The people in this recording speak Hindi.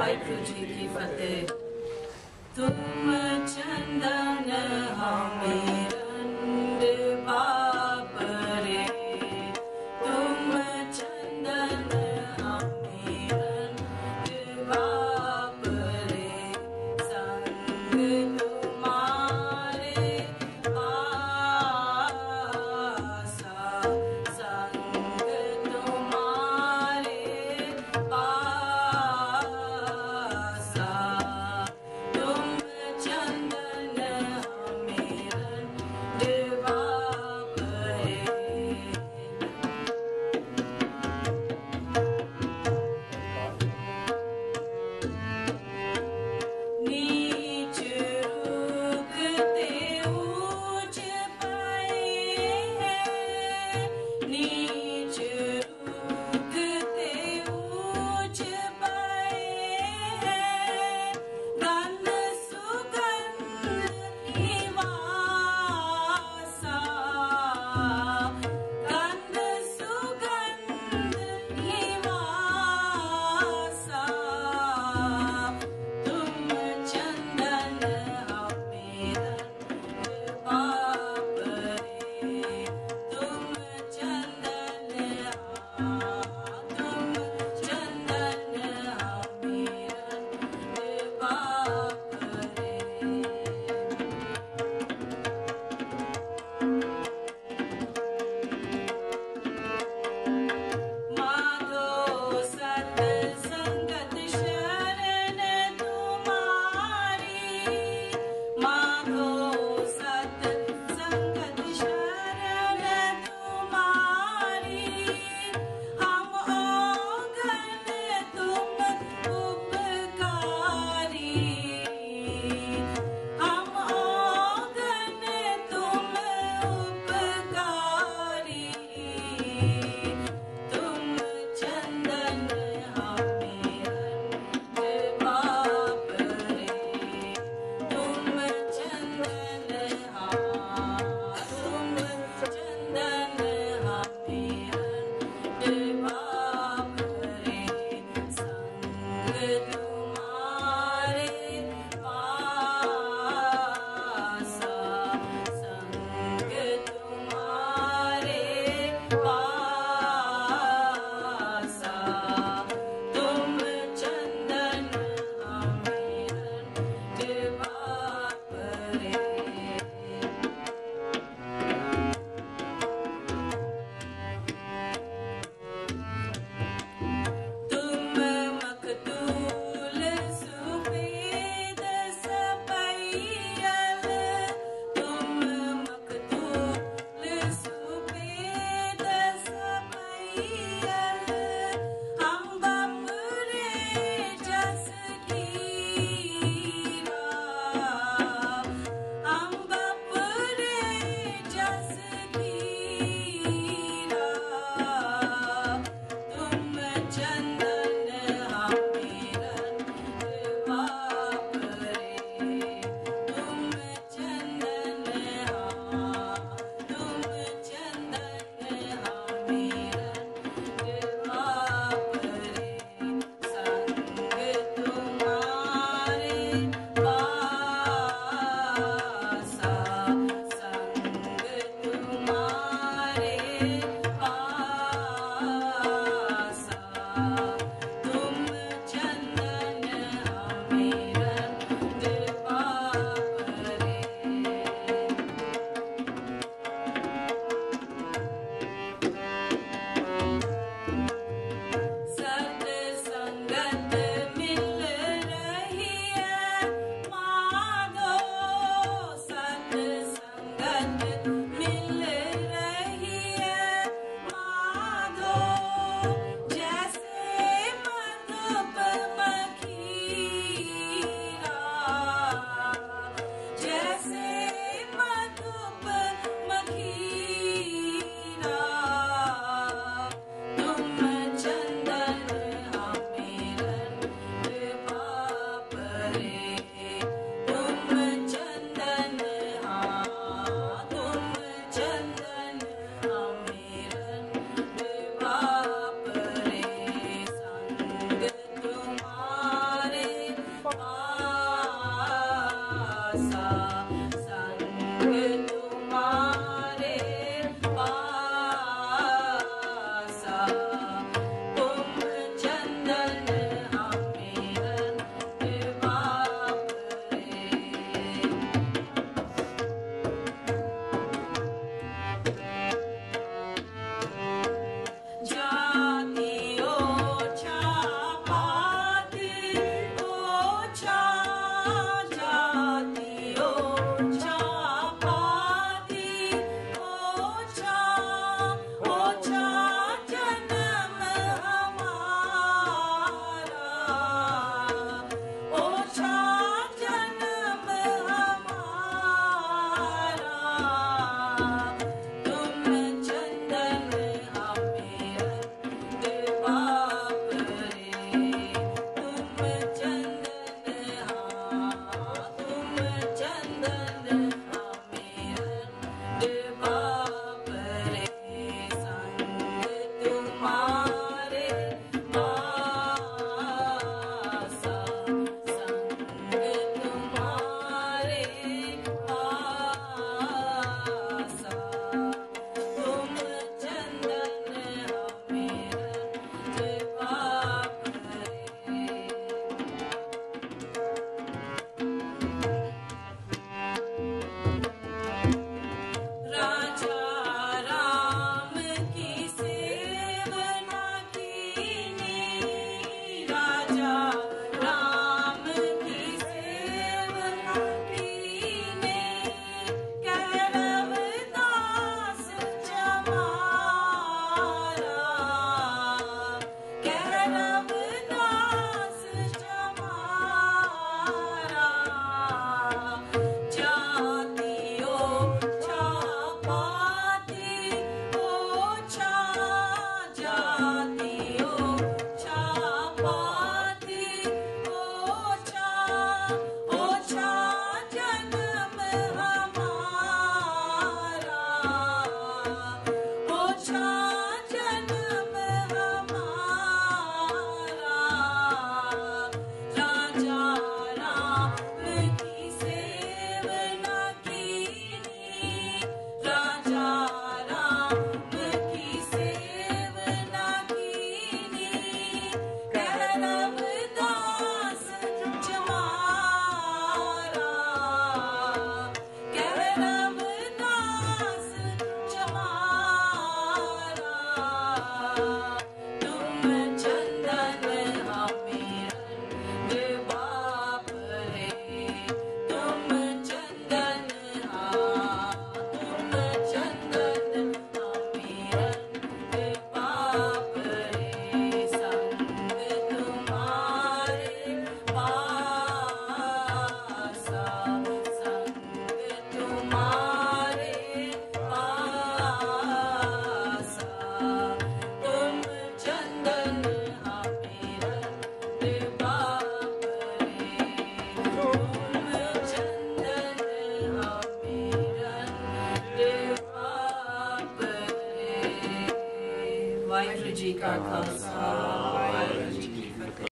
वाहिगुरु जी की फतेह। तुम चंदन हमें रंड बाप रे, तुम चंदन हमें रंड बाप रे, संग तुम्हारे पासा, संग तुम्हारे पासा, तुम चंदन हमें रंड बाप रे। नीच रुकते ऊंच पाए हैं, नीच रुकते ऊंच पाए हैं, गंध सुगंध निवासा, गंध सुगंध निवासा, तुम चंदन हमें रंड बाप रे, तुम चंदन तुम चंदन हमें रंड बाप रे। माधो सत संगत शरण तुम्हारी, माधो सत संगत शरण तुम्हारी, हम ओगन तुम उपकारी, हम ओगन तुम उपकारी, तुम चंदन हमें रंड बाप रे, तुम चंदन तुम चंदन हमें रंड बाप रे, संग तुम्हारे पासा, संग तुम्हारे पासा, तुम चंदन हमें रंड बाप रे। तुम मखतूम पासा संग तुम्हारे पासा तुम चंदन हमें बाप रे जाति ओछा पाती ओछा जाति ओछा पाती ओछा ओछा जन्म हमारा ओछा जन्म हमारा तुम चंदन हमें बाप रे तुम चंदन तुम चंदन हमें बाप रे संग तुम्हारे पासा संग तुम्हारे पासा तुम चंदन हमें बाप रे राजा राम की सेवना कीनी राजा राम की सेवना कीनी कैरवदास जमारा कैरवदास जमारा जातियो छापाती ओछा जातियो छापाती ओछा ओछा जन्म हमारा ओछा जन्म हमारा राजा राम की सेवना कीनी राजा राम की सेवना कीनी कैरवदास जमारा कैरवदास जमारा तुम चंदन हमें बाप रे तुम चंदन तुम चंदन हमें बाप रे संग तुम्हारे पासा संग तुम्हारे पासा तुम चंदन हमें बाप रे तुम चंदन हमें बाप रे वाहिगुरु जी का खालसा